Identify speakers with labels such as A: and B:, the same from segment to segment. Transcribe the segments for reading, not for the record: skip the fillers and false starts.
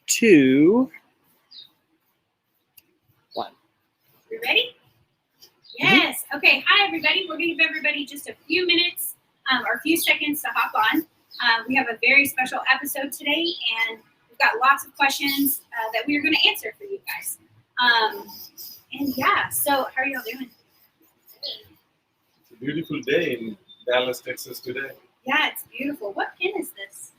A: 2, 1.
B: You ready? Yes. Okay. Hi, everybody. We're going to give everybody just a few minutes or a few seconds to hop on. We have a very special episode today, and we've got lots of questions that we are going to answer for you guys. And yeah, so how are y'all doing?
C: It's a beautiful day in Dallas, Texas today.
B: Yeah, it's beautiful. What pin is this?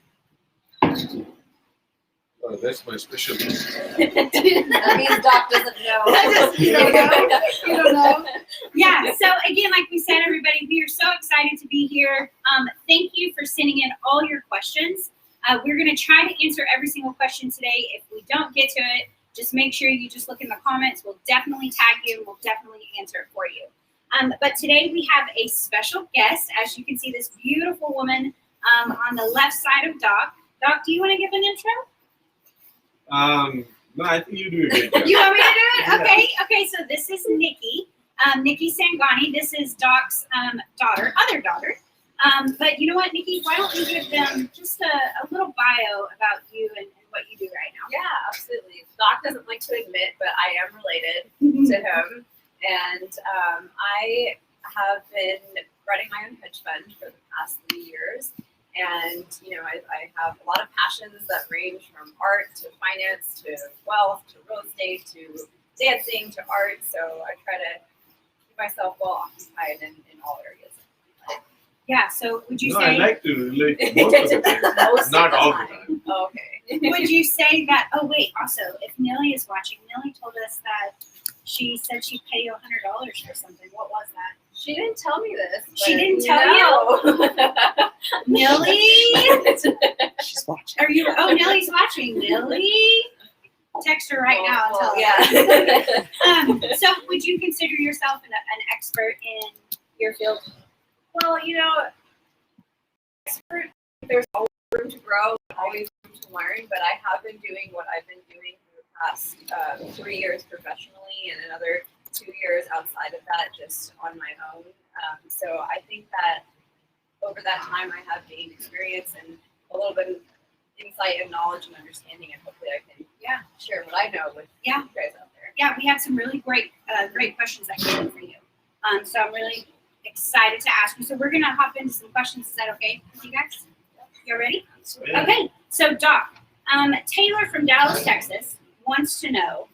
C: Oh, that's my specialty.
D: That means Doc doesn't know.
B: You don't know? You don't know? Yeah, so again, like we said, everybody, we are so excited to be here. Thank you for sending in all your questions. We're going to try to answer every single question today. If we don't get to it, just make sure you just look in the comments. We'll definitely tag you and we'll definitely answer it for you. But today we have a special guest. As you can see, this beautiful woman on the left side of Doc. Doc, do you want to give an intro?
C: No, I think you do a good job.
B: You want me to do it? Okay. Okay. So this is Nikki, Niki Sangani. This is Doc's other daughter. But you know what, Nikki? Why don't you give them just a little bio about you and what you do right now?
D: Yeah, absolutely. Doc doesn't like to admit, but I am related to him. And I have been running my own hedge fund for the past 3 years. And, you know, I have a lot of passions that range from art to finance to wealth to real estate to dancing to art. So I try to keep myself well occupied in all areas.
B: Yeah, so would you
C: No,
B: say...
C: I like to relate most of the time, not all the time.
D: Oh, okay.
B: Would you say that... Oh, wait, also, if Millie is watching, Millie told us that she said she'd pay you $100 for something. What was that?
D: She didn't tell me this.
B: She didn't tell you? Millie?
A: She's watching.
B: Are you... Oh, Millie's watching. Millie? Text her right now and tell her.
D: Yeah.
B: So would you consider yourself an expert in your field?
D: Well, you know, expert, there's always room to grow, always room to learn, but I have been doing what I've been doing for the past 3 years professionally and another 2 years outside of that just on my own. So I think that over that time I have gained experience and a little bit of insight and knowledge and understanding, and hopefully I can share what I know with you guys out there.
B: Yeah, we have some really great questions that came in for you. So I'm really excited to ask you. So we're going to hop into some questions. Is that okay with you guys? You ready?
C: Yeah.
B: Okay. So Doc, Taylor from Dallas, Texas wants to know,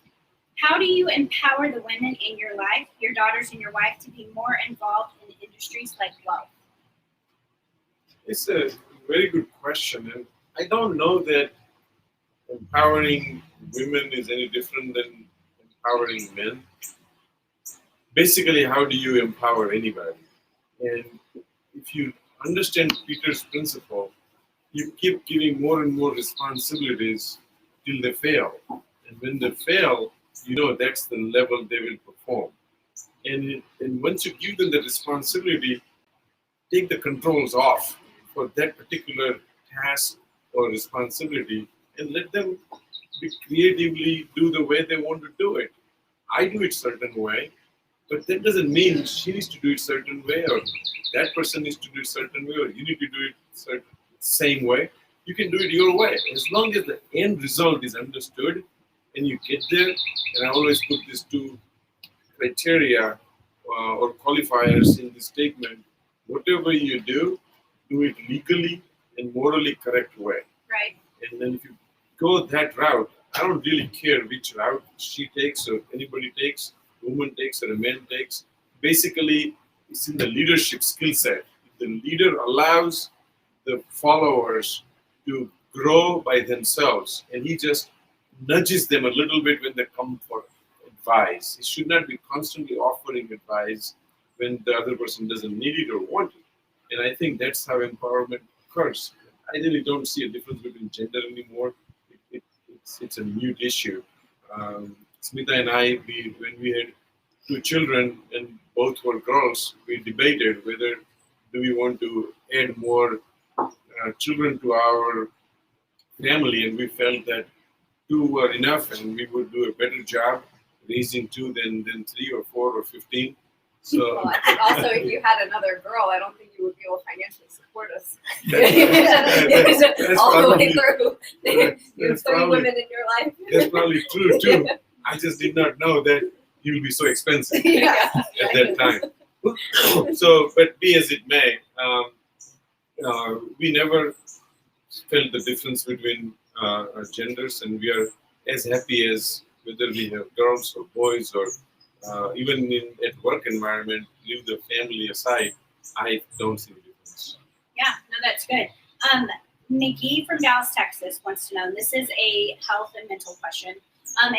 B: how do you empower the women in your life, your daughters and your wife, to be more involved in industries like wealth?
C: It's a very good question. And I don't know that empowering women is any different than empowering men. Basically, how do you empower anybody? And if you understand Peter's principle, you keep giving more and more responsibilities till they fail. And when they fail, you know that's the level they will perform. And once you give them the responsibility, take the controls off for that particular task or responsibility and let them be creatively do the way they want to do it. I do it certain way, but that doesn't mean she needs to do it certain way or that person needs to do it certain way or you need to do it same way. You can do it your way. As long as the end result is understood and you get there, and I always put these 2 criteria or qualifiers in this statement. Whatever you do it legally and morally correct way.
B: Right.
C: And then if you go that route, I don't really care which route she takes or anybody takes, woman takes or a man takes. Basically, it's in the leadership skill set. If the leader allows the followers to grow by themselves and he just nudges them a little bit when they come for advice. He should not be constantly offering advice when the other person doesn't need it or want it. And I think that's how empowerment occurs. I really don't see a difference between gender anymore. It's a mute issue. Smita and I, when we had 2 children and both were girls, we debated whether do we want to add more children to our family, and we felt that 2 were enough and we would do a better job raising 2 than 3 or 4 or 15. So
D: well, I think also if you had another girl, I don't think you would be able to financially support us.
C: That's
D: all the way
C: probably-
D: through. You have
C: that's
D: 3
C: probably-
D: women in your life.
C: That's probably true too. I just did not know that he will be so expensive
D: Yeah.
C: at that time. So, but be as it may, we never felt the difference between our genders, and we are as happy as whether we have girls or boys or even at work environment, leave the family aside. I don't see the difference.
B: Yeah, no, that's good. Nikki from Dallas, Texas wants to know, and this is a health and mental question.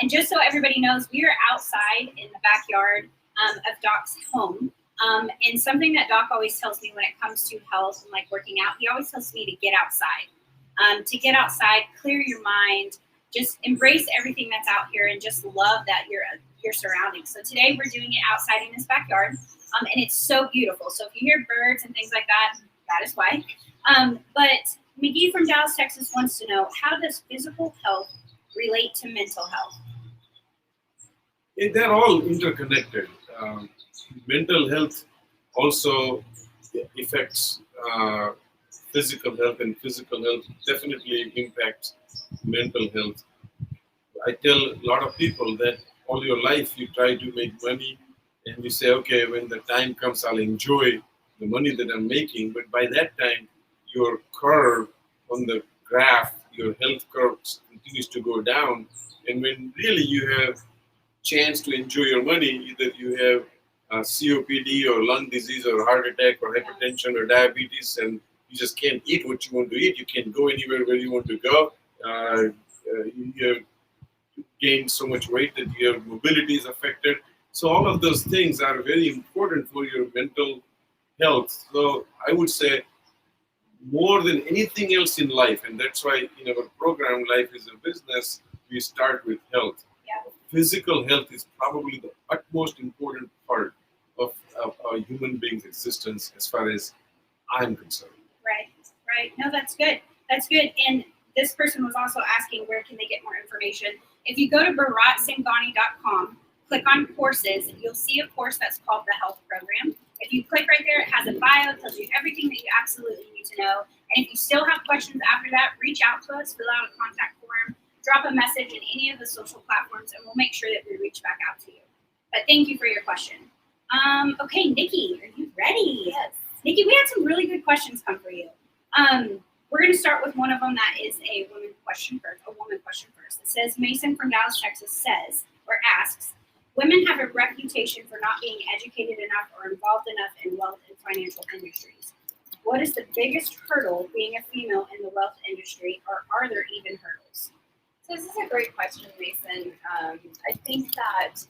B: And just so everybody knows, we are outside in the backyard of Doc's home. And something that Doc always tells me when it comes to health and like working out, he always tells me to get outside. To get outside, clear your mind, just embrace everything that's out here and just love that your surroundings. So today we're doing it outside in this backyard. And it's so beautiful. So if you hear birds and things like that, that is why. But McGee from Dallas, Texas wants to know, how does physical health relate to mental health?
C: They're all interconnected. Mental health also affects physical health, and physical health definitely impacts mental health. I tell a lot of people that all your life you try to make money and you say, okay, when the time comes, I'll enjoy the money that I'm making. But by that time, your curve on the graph, your health curve continues to go down. And when really you have chance to enjoy your money, either you have COPD or lung disease or heart attack or hypertension or diabetes, and you just can't eat what you want to eat. You can't go anywhere where you want to go. You have gained so much weight that your mobility is affected. So all of those things are very important for your mental health. So I would say more than anything else in life, and that's why in our program, Life is a Business, we start with health.
B: Yeah.
C: Physical health is probably the utmost important part of a human being's existence as far as I'm concerned.
B: Right. No, that's good. That's good. And this person was also asking, where can they get more information? If you go to BharatSangani.com, click on courses, you'll see a course that's called the Health Program. If you click right there, it has a bio, it tells you everything that you absolutely need to know. And if you still have questions after that, reach out to us, fill out a contact form, drop a message in any of the social platforms, and we'll make sure that we reach back out to you. But thank you for your question. Okay, Nikki, are you ready?
D: Yes.
B: Nikki, we had some really good questions come for you. We're going to start with one of them that is a woman question first. It says, Mason from Dallas, Texas says, or asks, women have a reputation for not being educated enough or involved enough in wealth and financial industries. What is the biggest hurdle being a female in the wealth industry, or are there even hurdles?
D: So this is a great question, Mason. I think that,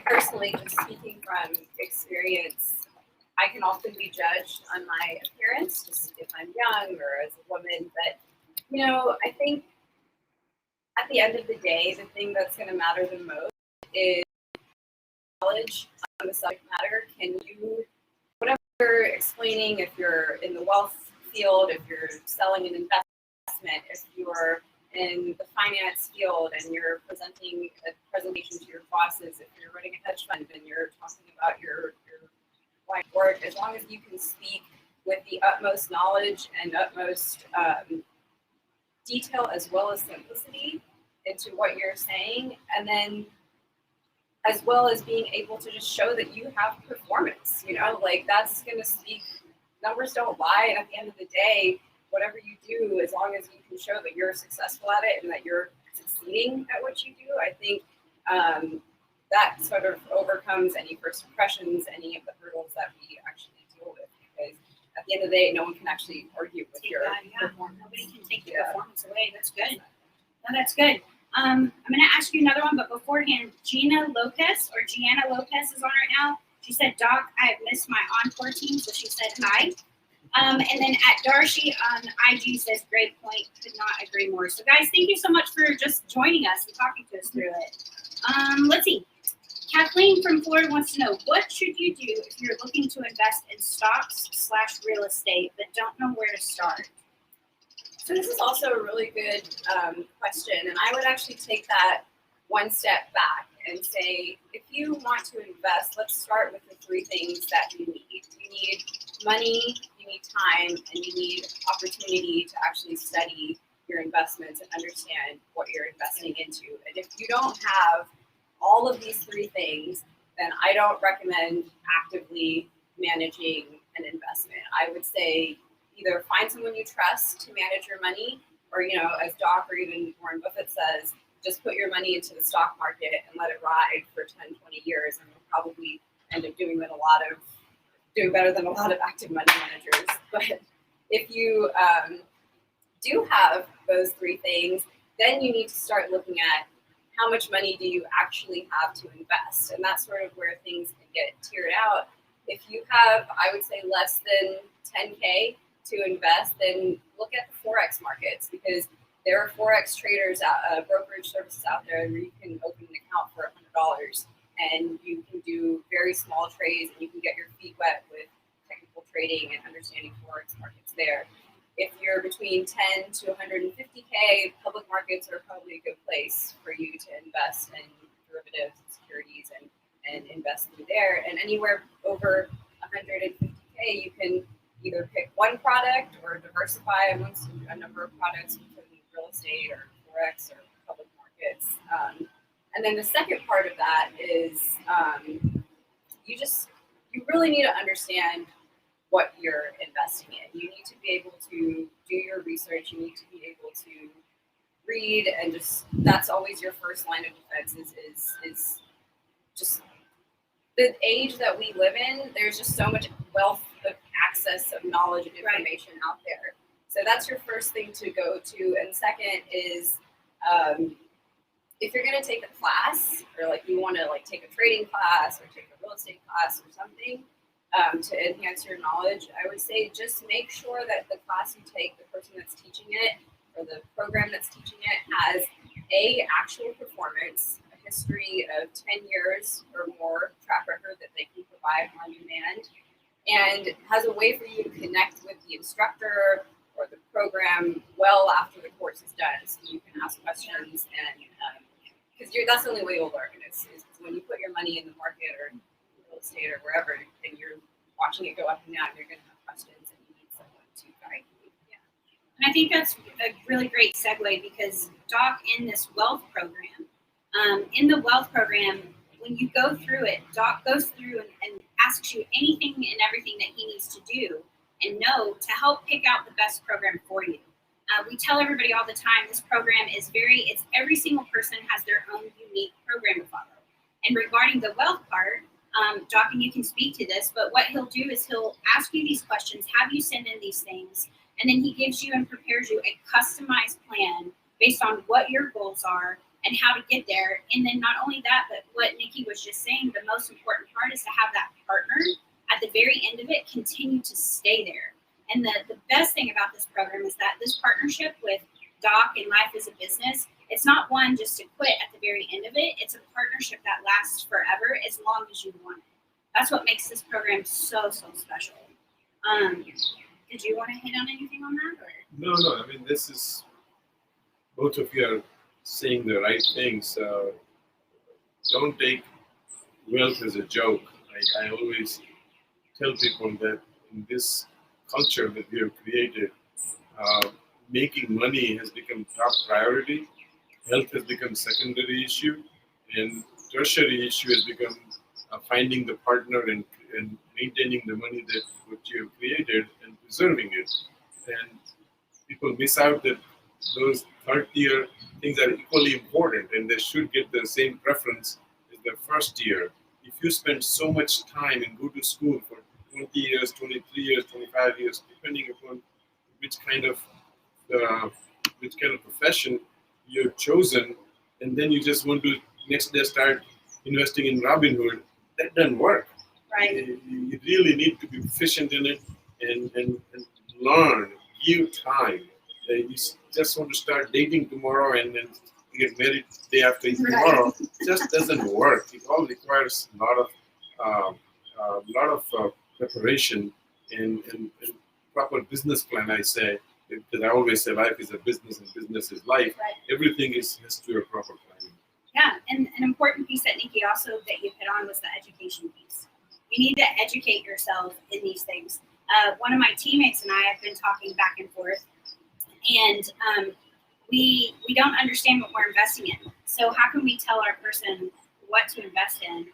D: personally, just speaking from experience, I can often be judged on my appearance, just if I'm young or as a woman. But, I think at the end of the day, the thing that's going to matter the most is knowledge on the subject matter. Can you, whatever you're explaining, if you're in the wealth field, if you're selling an investment, if you're in the finance field and you're presenting a presentation to your bosses, if you're running a hedge fund and you're talking about your line of work, as long as you can speak with the utmost knowledge and utmost detail as well as simplicity into what you're saying, and then as well as being able to just show that you have performance, that's going to speak. Numbers don't lie, and at the end of the day, whatever you do, as long as you can show that you're successful at it and that you're succeeding at what you do, I think that sort of overcomes any first impressions, any of the hurdles that we actually deal with. Because at the end of the day, no one can actually argue with your performance.
B: Nobody can take your performance away. That's good. No, that's good. I'm going to ask you another one, but beforehand, Gianna Lopez is on right now. She said, Doc, I have missed my Encore team, so she said hi. And then at Darcy on IG says, great point, could not agree more. So guys, thank you so much for just joining us and talking to us through it. Let's see. Kathleen from Florida wants to know, what should you do if you're looking to invest in stocks/real estate but don't know where to start?
D: So this is also a really good question, and I would actually take that one step back and say, if you want to invest, let's start with the three things that you need. You need money, you need time, and you need opportunity to actually study your investments and understand what you're investing into. And if you don't have all of these three things, then I don't recommend actively managing an investment. I would say either find someone you trust to manage your money, or, as Doc or even Warren Buffett says, just put your money into the stock market and let it ride for 10, 20 years, and you'll probably end up doing better than a lot of active money managers. But if you do have those three things, then you need to start looking at how much money do you actually have to invest. And that's sort of where things can get tiered out. If you have, I would say, less than 10K to invest, then look at the Forex markets, because there are Forex traders, brokerage services out there where you can open an account for $100 and you can do very small trades and you can get your feet wet with technical trading and understanding Forex markets there. If you're between 10 to 150K, public markets are probably a good place for you to invest in derivatives and securities and invest through there. And anywhere over 150K, you can either pick one product or diversify amongst a number of products, including real estate or Forex or public markets. And then the second part of that is you really need to understand what you're investing in. You need to be able to do your research. You need to be able to read, and that's always your first line of defense is just the age that we live in. There's just so much wealth of access of knowledge and information out there. So that's your first thing to go to. And second is if you're going to take a class, or you want to take a trading class or take a real estate class or something, to enhance your knowledge, I would say just make sure that the class you take, the person that's teaching it or the program that's teaching it has actual performance, a history of 10 years or more track record that they can provide on demand, and has a way for you to connect with the instructor or the program well after the course is done, so you can ask questions, and because that's the only way you'll learn is when you put your money in the market or real estate or wherever, and you're watching it go up and down, you're going to have questions and you need someone to guide you.
B: Yeah. And I think that's a really great segue, because Doc, in this wealth program, when you go through it, Doc goes through and asks you anything and everything that he needs to do and know to help pick out the best program for you. We tell everybody all the time, this program is every single person has their own unique program to follow. And regarding the wealth part, Doc, and you can speak to this, but what he'll do is he'll ask you these questions, have you send in these things, and then he gives you and prepares you a customized plan based on what your goals are and how to get there. And then not only that, but what Nikki was just saying, the most important part is to have that partner at the very end of it continue to stay there. And the best thing about this program is that this partnership with Doc and Life as a Business, it's not one just to quit at the very end of it. It's a partnership that lasts forever as long as you want it. That's what makes this program so, so special. Did you want to hit on anything on that? Or?
C: No. I mean, this is, both of you are saying the right things. Don't take wealth as a joke. I always tell people that in this culture that we have created, making money has become top priority. Health has become secondary issue, and tertiary issue has become finding the partner and maintaining the money that what you have created and preserving it. And people miss out that those third-tier things are equally important, and they should get the same preference as the first year. If you spend so much time and go to school for 20 years, 23 years, 25 years, depending upon which kind of profession you've chosen, and then you just want to next day start investing in Robinhood, that doesn't work.
B: Right.
C: You really need to be efficient in it and learn, give time. You just want to start dating tomorrow and then get married day after tomorrow. It just doesn't work. It all requires a lot of preparation and proper business plan, I say. Because I always say life is a business and business is life.
B: Right.
C: Everything has to be a proper planning.
B: Yeah, and an important piece that Nikki also that you hit on was the education piece. You need to educate yourself in these things. One of my teammates and I have been talking back and forth, and we don't understand what we're investing in. So how can we tell our person what to invest in, and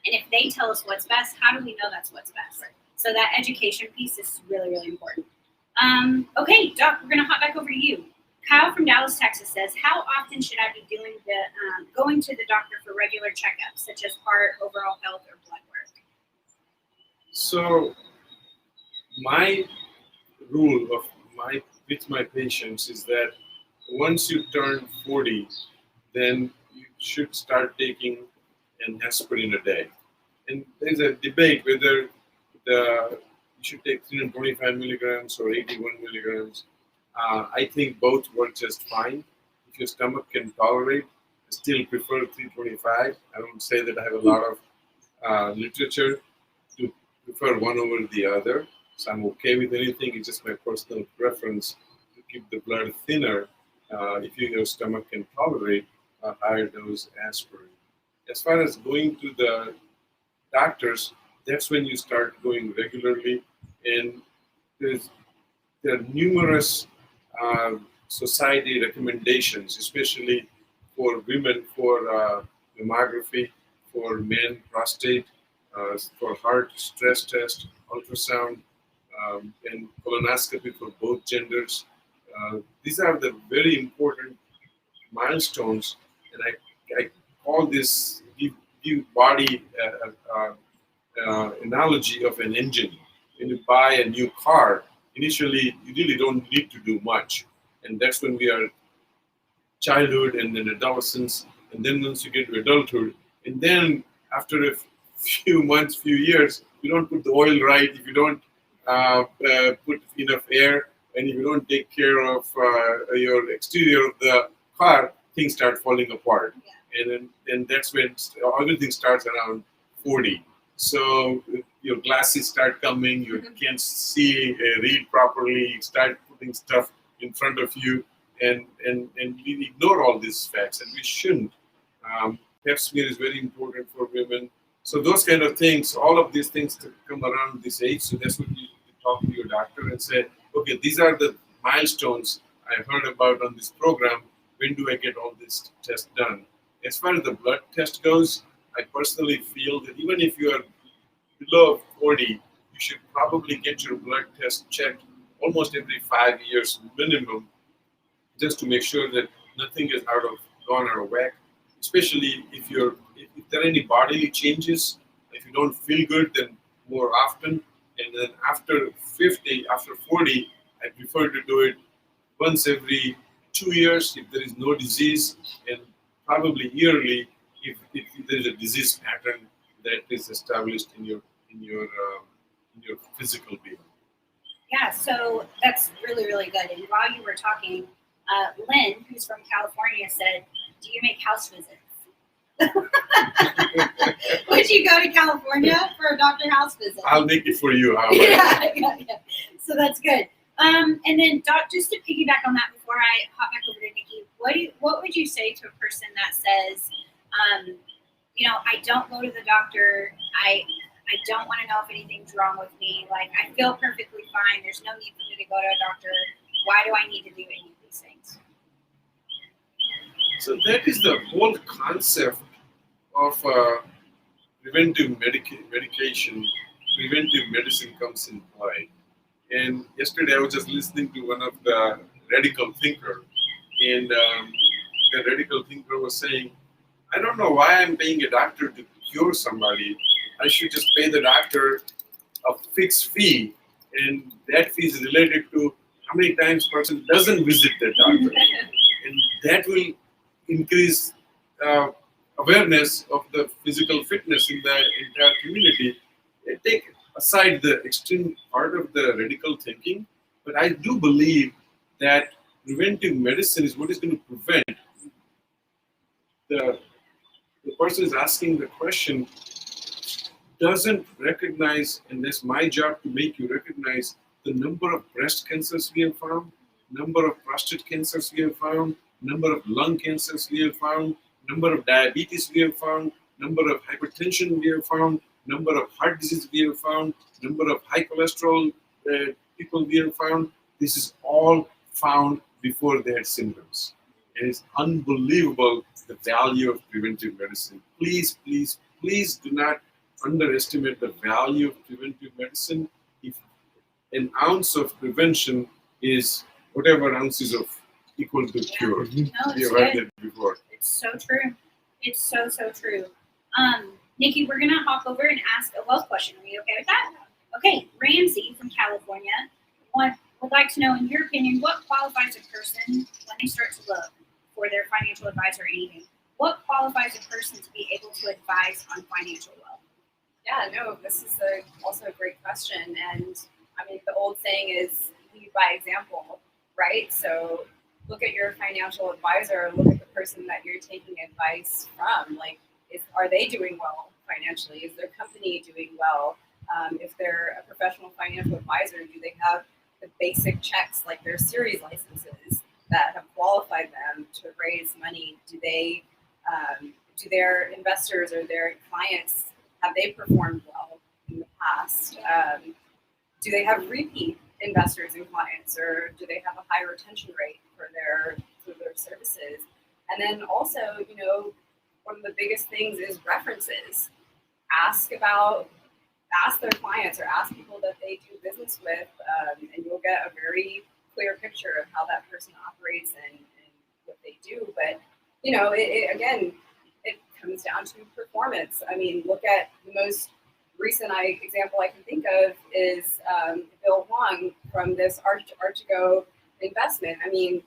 B: if they tell us what's best, how do we know that's what's best? Right. So that education piece is really, really important. Okay, Doc, we're gonna hop back over to you. Kyle from Dallas, Texas says, how often should I be going to the doctor for regular checkups, such as heart, overall health, or blood work?
C: So my rule with my patients is that once you turn 40, then you should start taking an aspirin a day. And there's a debate whether you should take 325 milligrams or 81 milligrams. I think both work just fine. If your stomach can tolerate, I still prefer 325. I don't say that I have a lot of literature to prefer one over the other. So I'm okay with anything. It's just my personal preference to keep the blood thinner if your stomach can tolerate a higher dose aspirin. As far as going to the doctors, that's when you start going regularly. And there are numerous society recommendations, especially for women, for mammography, for men, prostate, for heart, stress test, ultrasound, and colonoscopy for both genders. These are the very important milestones, and I call this give body analogy of an engine. When you buy a new car, initially you really don't need to do much, and that's when we are childhood and then adolescence, and then once you get to adulthood, and then after a few months, few years, you don't put the oil right, if you don't put enough air, and if you don't take care of your exterior of the car, things start falling apart. Yeah. And that's when everything starts around 40. So your glasses start coming, you can't see, read properly, you start putting stuff in front of you, and we ignore all these facts, and we shouldn't. Pap smear is very important for women. So those kind of things, all of these things to come around this age. So that's what you talk to your doctor and say, okay, these are the milestones I heard about on this program. When do I get all this tests done? As far as the blood test goes, I personally feel that even if you are below 40, you should probably get your blood test checked almost every 5 years minimum, just to make sure that nothing is gone out of whack. Especially if there are any bodily changes, if you don't feel good, then more often. And then after 50, after 40, I prefer to do it once every 2 years if there is no disease, and probably yearly if there is a disease pattern that is established in your physical being.
B: Yeah, so that's really, really good. And while you were talking, Lynn, who's from California, said, do you make house visits? Would you go to California for a doctor house visit?
C: I'll make it for you, however.
B: Yeah. So that's good. And then, Doc, just to piggyback on that before I hop back over to Nikki, what would you say to a person that says, I don't go to the doctor, I don't want to know if anything's wrong with me, like I feel perfectly fine, there's no need for me to go to a doctor, why do I need to do any of these things?
C: So that is the whole concept of preventive medication, preventive medicine comes in play. And yesterday I was just listening to one of the radical thinker, and the radical thinker was saying, I don't know why I'm paying a doctor to cure somebody. I should just pay the doctor a fixed fee, and that fee is related to how many times person doesn't visit the doctor. And that will increase awareness of the physical fitness in the entire community. Take aside the extreme part of the radical thinking, but I do believe that preventive medicine is what is going to prevent. The person is asking the question doesn't recognize, and that's my job to make you recognize the number of breast cancers we have found, number of prostate cancers we have found, number of lung cancers we have found, number of diabetes we have found, number of hypertension we have found, number of heart disease we have found, number of high cholesterol people we have found. This is all found before they had symptoms. And it's unbelievable the value of preventive medicine. Please, please, please do not underestimate the value of preventive medicine. If an ounce of prevention is whatever ounces of equal to cure.
B: No,
C: We
B: it's
C: have heard
B: good.
C: that before.
B: It's so true. It's so, so true. Nikki, we're gonna hop over and ask a wealth question. Are you okay with that? Okay, Ramsey from California would like to know, in your opinion, what qualifies a person when they start to look for their financial advisor or anything? What qualifies a person to be able to advise on financial wealth?
D: Yeah, no, this is also a great question. And I mean, the old saying is lead by example, right? So look at your financial advisor, look at the person that you're taking advice from. Like, are they doing well financially? Is their company doing well? If they're a professional financial advisor, do they have the basic checks like their series licenses that have qualified them to raise money? Do their investors or their clients, have they performed well in the past? Do they have repeat investors and clients, or do they have a high retention rate for their services? And then also, one of the biggest things is references. Ask their clients or ask people that they do business with, and you'll get a very clear picture of how that person operates and what they do. But it comes down to performance. I mean, look at the most recent example I can think of is Bill Huang from this Archego investment. I mean,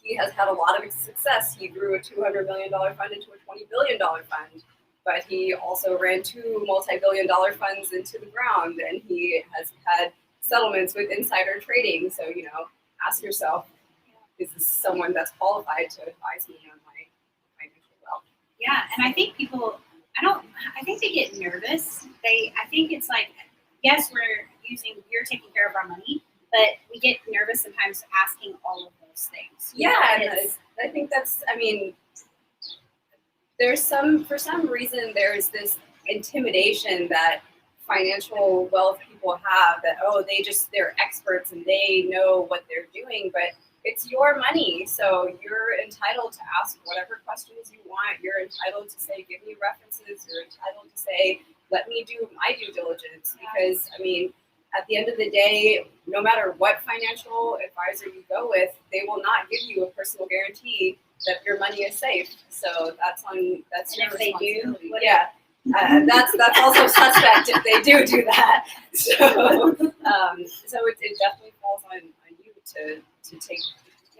D: he has had a lot of success. He grew a $200 million fund into a $20 billion fund, but he also ran 2 multi-billion-dollar funds into the ground, and he has had settlements with insider trading. So, ask yourself, is this someone that's qualified to advise me on my financial wealth?
B: Yeah, and I think I think they get nervous. I think it's like, yes, you're taking care of our money, but we get nervous sometimes asking all of those things.
D: Yeah, and I think for some reason, there's this intimidation that financial wealth people have that, they're experts and they know what they're doing, but it's your money. So you're entitled to ask whatever questions you want. You're entitled to say, give me references. You're entitled to say, let me do my due diligence. Because, I mean, at the end of the day, no matter what financial advisor you go with, they will not give you a personal guarantee that your money is safe. So that's your responsibility. Yeah. That's also suspect if they do that. So it definitely falls on you to take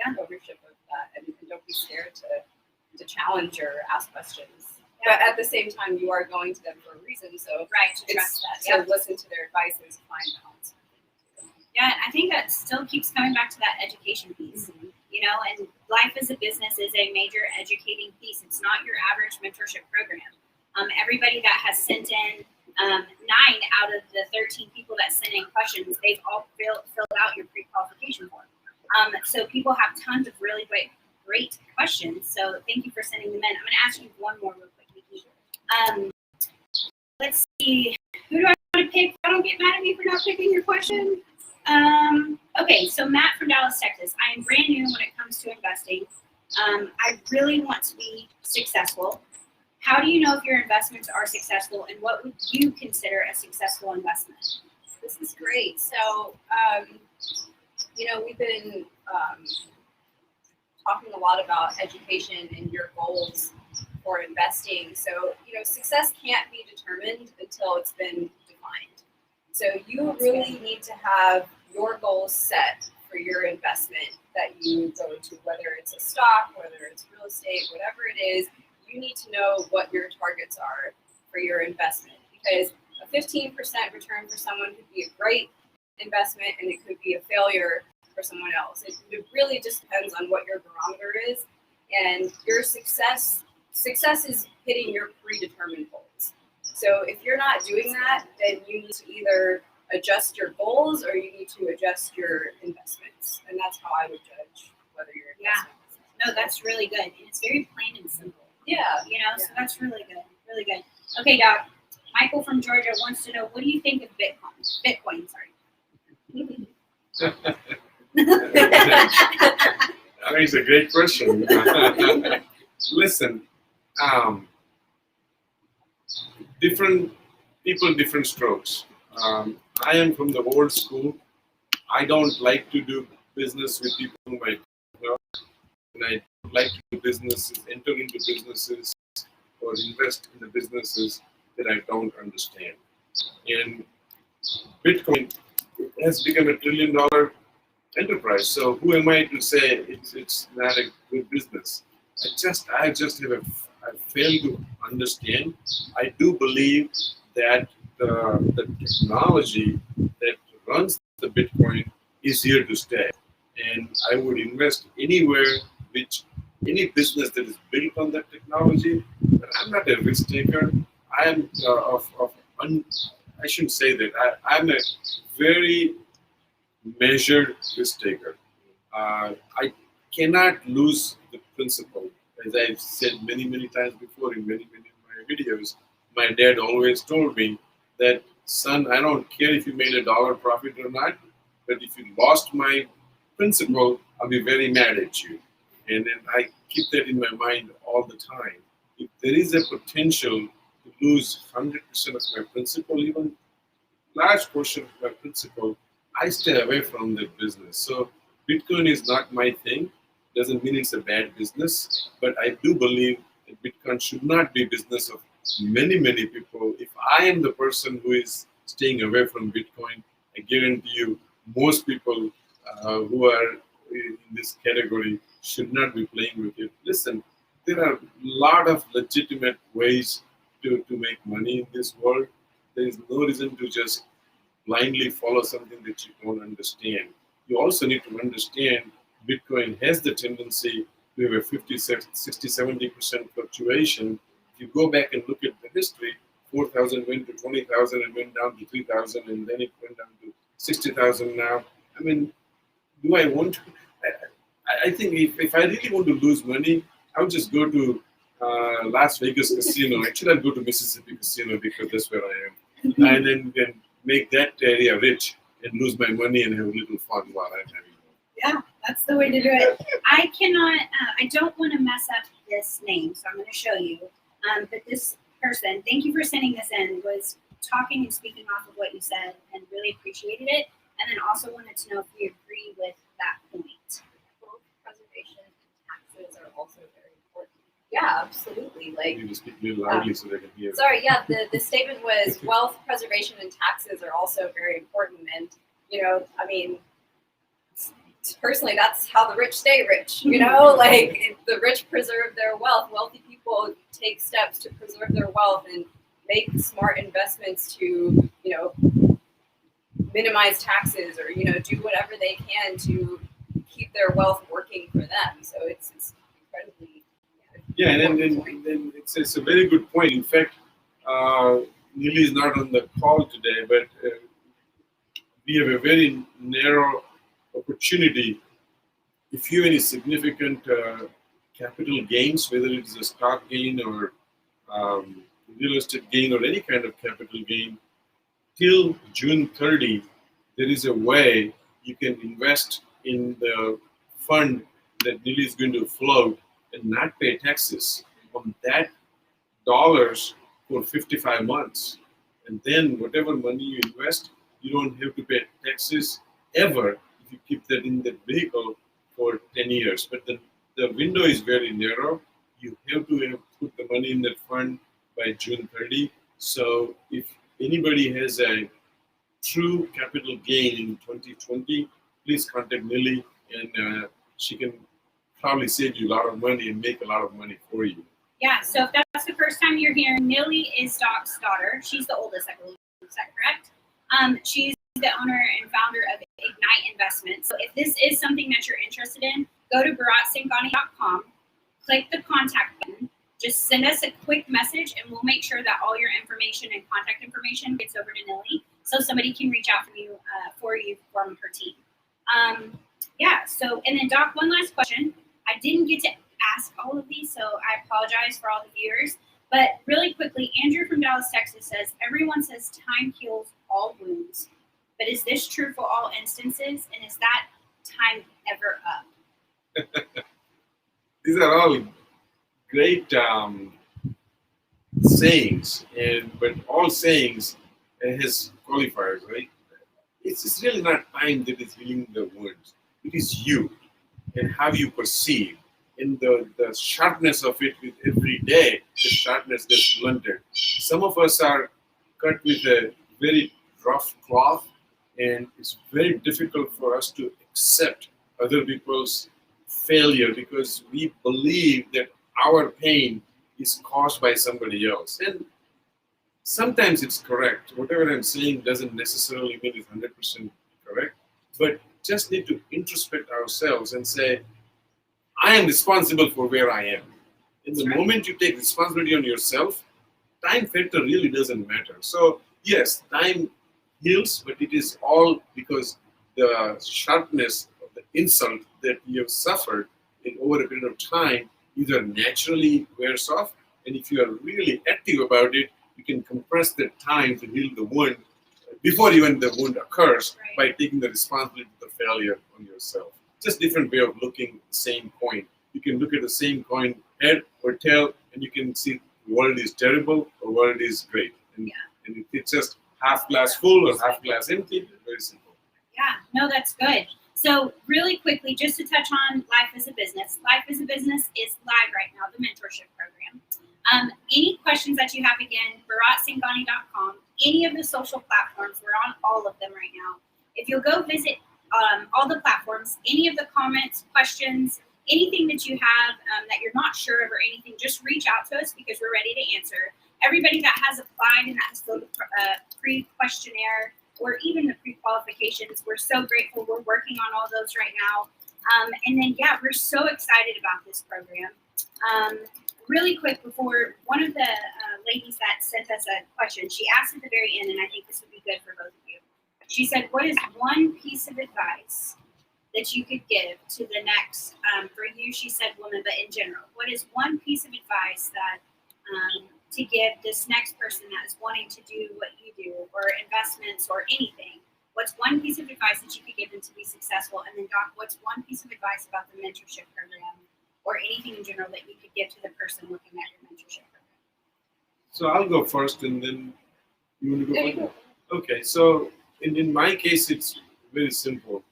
D: ownership of that, and don't be scared to challenge or ask questions. Yeah. But at the same time, you are going to them for a reason. So
B: to trust that.
D: To listen to their advice is fine balance.
B: Yeah, and I think that still keeps coming back to that education piece. Mm-hmm. And life as a business is a major educating piece. It's not your average mentorship program. Everybody that has sent in 9 out of the 13 people that sent in questions, they've all filled out your pre-qualification form. So people have tons of really great questions. So thank you for sending them in. I'm going to ask you one more real quick, Nikki. Let's see. Who do I want to pick? Don't get mad at me for not picking your question. Okay, so Matt from Dallas, Texas. I am brand new when it comes to investing. I really want to be successful. How do you know if your investments are successful, and what would you consider a successful investment?
D: This is great. So, we've been talking a lot about education and your goals for investing. So, success can't be determined until it's been defined. So you really need to have your goals set for your investment that you go into, whether it's a stock, whether it's real estate, whatever it is. You need to know what your targets are for your investment, because a 15% return for someone could be a great investment and it could be a failure for someone else. It really just depends on what your barometer is, and your success is hitting your predetermined goals. So if you're not doing that, then you need to either adjust your goals or you need to adjust your investments, and that's how I would judge whether your investment.
B: No, that's really good, and it's very plain and simple.
D: Yeah.
B: That's really good. Really good. Okay, Doc. Michael from Georgia wants to know, what do you think of Bitcoin? Bitcoin, sorry.
C: I mean, it's a great question. Listen, different people, different strokes. I am from the old school. I don't like to do business with people whom I don't know, and I don't like to do businesses, enter into businesses, or invest in the businesses that I don't understand. And Bitcoin has become a $1 trillion enterprise. So who am I to say it's not a good business? I fail to understand. I do believe that the technology that runs the Bitcoin is here to stay, and I would invest anywhere which any business that is built on that technology. But I'm not a risk taker. I am I shouldn't say that. I'm a very measured risk taker. I cannot lose the principle. As I've said many, many times before in many, many of my videos, my dad always told me that, son, I don't care if you made $1 profit or not, but if you lost my principle, I'll be very mad at you. And then I keep that in my mind all the time. If there is a potential to lose 100% of my principle, even large portion of my principle, I stay away from that business. So Bitcoin is not my thing. Doesn't mean it's a bad business, but I do believe that Bitcoin should not be business of many, many people. If I am the person who is staying away from Bitcoin, I guarantee you most people who are in this category should not be playing with it. Listen, there are a lot of legitimate ways to make money in this world. There is no reason to just blindly follow something that you don't understand. You also need to understand Bitcoin has the tendency to have a 50, 60, 70% fluctuation. If you go back and look at the history, 4,000 went to 20,000 and went down to 3,000, and then it went down to 60,000 now. I mean, do I want to? I think if I really want to lose money, I would just go to Las Vegas casino. Actually, I'll go to Mississippi casino because that's where I am. And then make that area rich and lose my money and have a little fun while I'm having it.
B: Yeah, that's the way to do it. I don't want to mess up this name, so I'm going to show you. But this person, thank you for sending this in, was talking and speaking off of what you said and really appreciated it. And then also wanted to know if we agree with that point.
D: Both preservation and taxes are also very important. Yeah, absolutely. Like,
C: you need to speak a little loudly so they can hear.
D: Sorry, yeah, the statement was wealth preservation and taxes are also very important. And, I mean, personally, that's how the rich stay rich, like if the rich preserve their wealth. Wealthy people take steps to preserve their wealth and make smart investments to, minimize taxes or, do whatever they can to keep their wealth working for them. So it's incredibly.
C: Yeah, and then it's a very good point. In fact, Nili is not on the call today, but we have a very narrow opportunity. If you have any significant capital gains, whether it's a stock gain or real estate gain or any kind of capital gain, till June 30, there is a way you can invest in the fund that Nili is going to float and not pay taxes on that dollars for 55 months. And then whatever money you invest, you don't have to pay taxes ever if you keep that in that vehicle for 10 years. But the window is very narrow. You have to put the money in that fund by June 30. So if anybody has a true capital gain in 2020, please contact Nili, and she can probably save you a lot of money and make a lot of money for you.
B: Yeah, so if that's the first time you're here, Nili is Doc's daughter. She's the oldest, I believe. Is that correct? She's the owner and founder of Ignite Investments. So if this is something that you're interested in, go to bharatsangani.com, click the contact button, just send us a quick message, and we'll make sure that all your information and contact information gets over to Nili, so somebody can reach out for you from her team. And then Doc, one last question. I didn't get to ask all of these, so I apologize for all the viewers. But really quickly, Andrew from Dallas, Texas says, everyone says time heals all wounds. But is this true for all instances? And is that time ever up?
C: These are all great sayings, but all sayings has qualifiers, right? It's really not time that is healing the wounds. It is you and how you perceive. And the sharpness of it with every day, the sharpness gets blunted. Some of us are cut with a very rough cloth, and it's very difficult for us to accept other people's failure because we believe that our pain is caused by somebody else. And sometimes it's correct. Whatever I'm saying doesn't necessarily mean it's 100% correct, but just need to introspect ourselves and say, I am responsible for where I am. In the moment you take responsibility on yourself, time factor really doesn't matter. So yes, time heals, but it is all because the sharpness of the insult that you have suffered over a period of time either naturally wears off, and if you are really active about it, you can compress the time to heal the wound before even the wound occurs by taking the responsibility of the failure on yourself. Just different way of looking at the same coin. You can look at the same coin head or tail, and you can see the world is terrible or world is great. And it's just half glass full or half glass empty. Very simple.
B: Yeah, no, that's good. So really quickly, just to touch on Life as a Business. Life as a Business is live right now, the mentorship program. Any questions that you have, again, BharatSangani.com, any of the social platforms, we're on all of them right now. If you'll go visit all the platforms, any of the comments, questions, anything that you have that you're not sure of or anything, just reach out to us because we're ready to answer. Everybody that has applied and that has filled the pre-questionnaire or even the pre-qualifications, we're so grateful. We're working on all those right now. And then, yeah, we're so excited about this program. Really quick, before one of the ladies that sent us a question, she asked at the very end, and I think this would be good for both of you. She said, what is one piece of advice that you could give to the next, for you, she said woman, but in general, what is one piece of advice that to give this next person that is wanting to do what you do, or investments or anything? What's one piece of advice that you could give them to be successful? And then Doc, what's one piece of advice about the mentorship program or anything in general that you could give to the person looking at your mentorship program?
C: So I'll go first and then you want to go
D: There you
C: first? Okay, so in my case, it's very simple.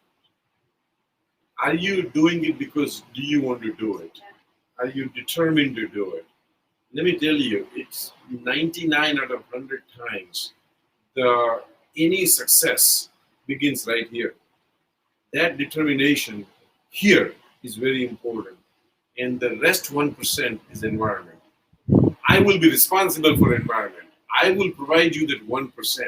C: Are you doing it because do you want to do it? Are you determined to do it? Let me tell you, it's 99 out of 100 times, any success begins right here. That determination here is very important. And the rest 1% is environment. I will be responsible for environment. I will provide you that 1%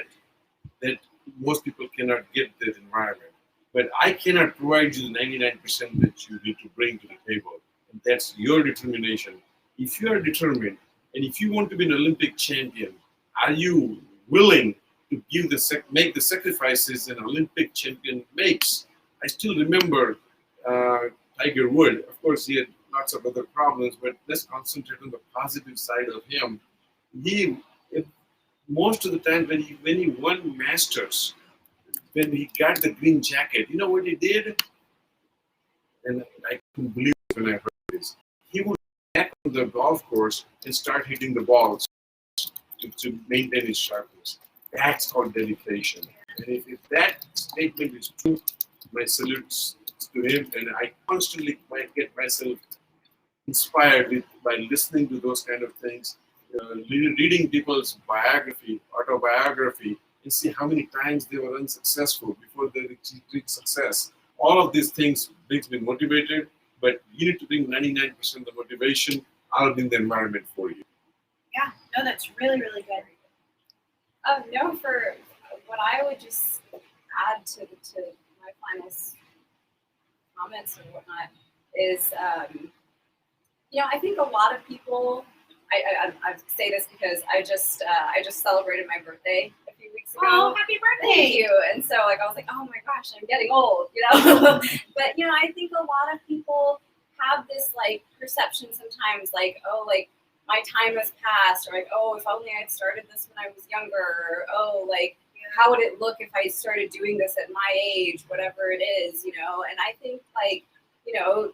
C: that most people cannot get that environment. But I cannot provide you the 99% that you need to bring to the table. And that's your determination. If you are determined, and if you want to be an Olympic champion, are you willing to make the sacrifices an Olympic champion makes? I still remember Tiger Woods. Of course, he had lots of other problems, but let's concentrate on the positive side of him. Most of the time when he won Masters, when he got the green jacket, you know what he did? And I couldn't believe it when I heard this. He would back on the golf course and start hitting the balls to maintain his sharpness. That's called dedication. And if that statement is true, my salutes to him. And I constantly might get myself inspired by listening to those kind of things, reading people's autobiography, and see how many times they were unsuccessful before they reached success. All of these things makes me motivated, but you need to bring 99% of the motivation. I'll bring the environment for you.
B: Yeah, no, that's really, really good.
D: No, for what I would just add to my final comments and whatnot is, I think a lot of people. I say this because I just celebrated my birthday a few weeks ago.
B: Oh, happy birthday!
D: Thank you. And so I was like, oh my gosh, I'm getting old, But I think a lot of people have this perception sometimes, my time has passed, or like, oh, if only I'd started this when I was younger, or oh, like, how would it look if I started doing this at my age, whatever it is, you know? And I think, like, you know,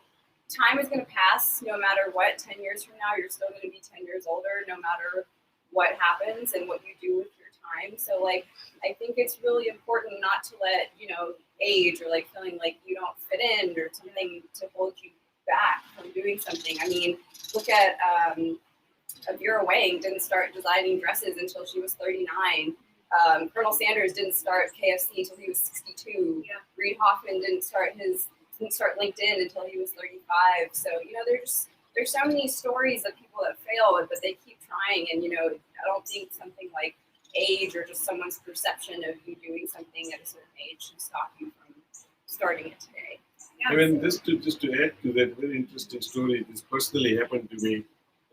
D: time is going to pass no matter what. 10 years from now, you're still going to be 10 years older, no matter what happens and what you do with your time. So, like, I think it's really important not to let, you know, age or like feeling like you don't fit in or something to hold you back from doing something. I mean, look at Vera Wang didn't start designing dresses until she was 39. Colonel Sanders didn't start KFC until he was 62.
B: Yeah.
D: Reid Hoffman didn't start LinkedIn until he was 35. So, you know, there's so many stories of people that fail, but they keep trying. And, you know, I don't think something like age or just someone's perception of you doing something at a certain age should stop you from starting it today.
C: I mean, just to add to that very interesting story, this personally happened to me.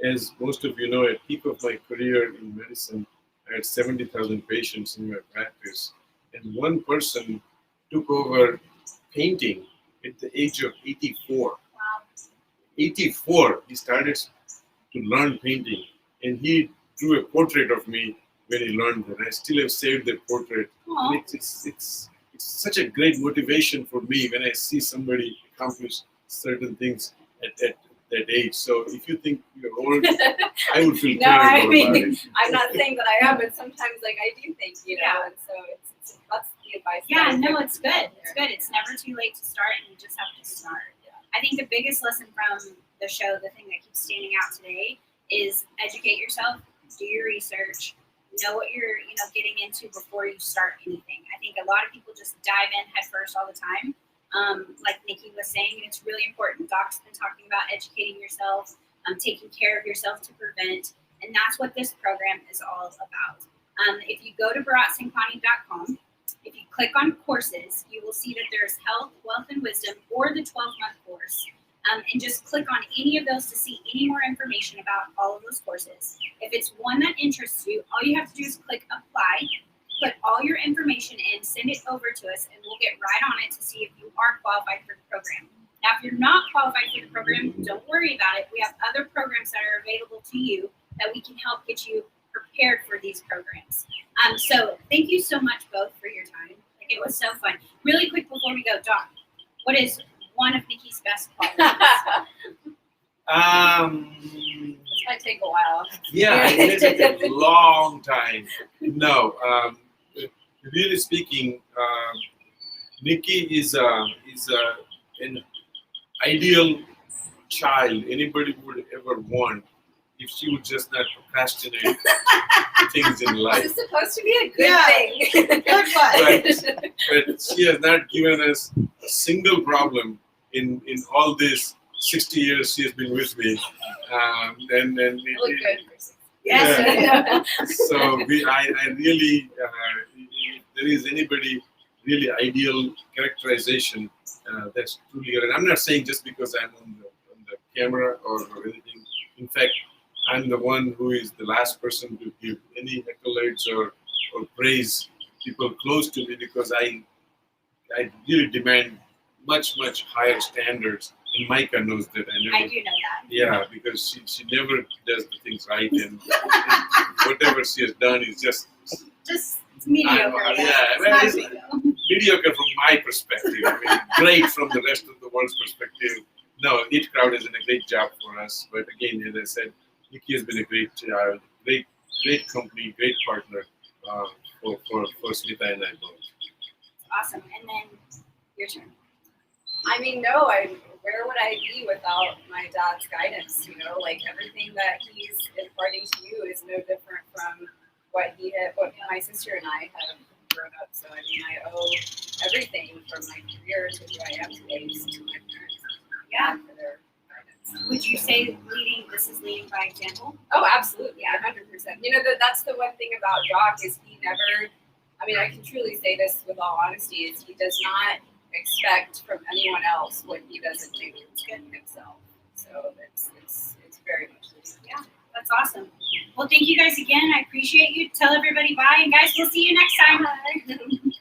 C: As most of you know, at peak of my career in medicine, I had 70,000 patients in my practice, and one person took over painting at the age of 84.
B: Wow.
C: 84, he started to learn painting, and he drew a portrait of me when he learned that. I still have saved that portrait. And it's such a great motivation for me when I see somebody accomplish certain things at that age. So if you think you're old, I would feel
D: No, I
C: terrible
D: mean,
C: about it.
D: I'm not saying that I am, but sometimes, like, I do think, you know,
B: Yeah.
D: and so it's that's the advice. that
B: Yeah,
D: I
B: no,
D: give
B: it's good. It's
D: here.
B: good. It's never too late to start, and you just have to start. I think the biggest lesson from the show, the thing that keeps standing out today, is educate yourself, do your research, know what you're, you know, getting into before you start anything. I think a lot of people just dive in head first all the time. Like Nikki was saying, it's really important. Doc's been talking about educating yourself, taking care of yourself to prevent, and that's what this program is all about. If you go to bharatsangani.com, if you click on courses, you will see that there's health, wealth, and wisdom, or the 12-month course. And just click on any of those to see any more information about all of those courses. If it's one that interests you, all you have to do is click apply, put all your information in, send it over to us, and we'll get right on it to see if you are qualified for the program. Now, if you're not qualified for the program, don't worry about it. We have other programs that are available to you that we can help get you prepared for these programs. So thank you so much both for your time. Like, it was so fun. Really quick before we go, Doc, what is one of Nikki's best qualities?
D: This might take a while.
C: Yeah, it may take a long time. No, really speaking, Nikki is an ideal child anybody would ever want if she would just not procrastinate things in life.
D: This is supposed to be a good thing.
B: Good one.
C: Right. But she has not given us a single problem in all these 60 years she has been with me. And
D: You look good.
B: Yes.
C: So I really, if there is anybody really ideal characterization, that's truly good. And I'm not saying just because I'm on the camera or anything. In fact, I'm the one who is the last person to give any accolades or praise people close to me, because I really demand much higher standards. And Micah knows that.
B: I do know that.
C: Yeah, because she never does the things right, and whatever she has done is just
B: Mediocre.
C: It's mediocre from my perspective. I mean, great from the rest of the world's perspective. No, It Crowd has done a great job for us. But again, as I said, Nikki has been a great company, great partner for Smita and I both.
B: Awesome. And then your turn.
D: I mean, no, where would I be without my dad's guidance? You know, like, everything that he's imparting to you is no different from what my sister and I have grown up. So, I mean, I owe everything from my career to who I am today to my parents.
B: Yeah.
D: For their guidance.
B: Would you say this is leading by example?
D: Oh, absolutely, 100%. You know, that's the one thing about Doc is he never, I mean, I can truly say this with all honesty, is he does not expect from anyone else what he doesn't do himself. So it's very much this.
B: Yeah, that's awesome. Well, thank you guys again. I appreciate you. Tell everybody bye, and guys, we'll see you next time.
D: Bye.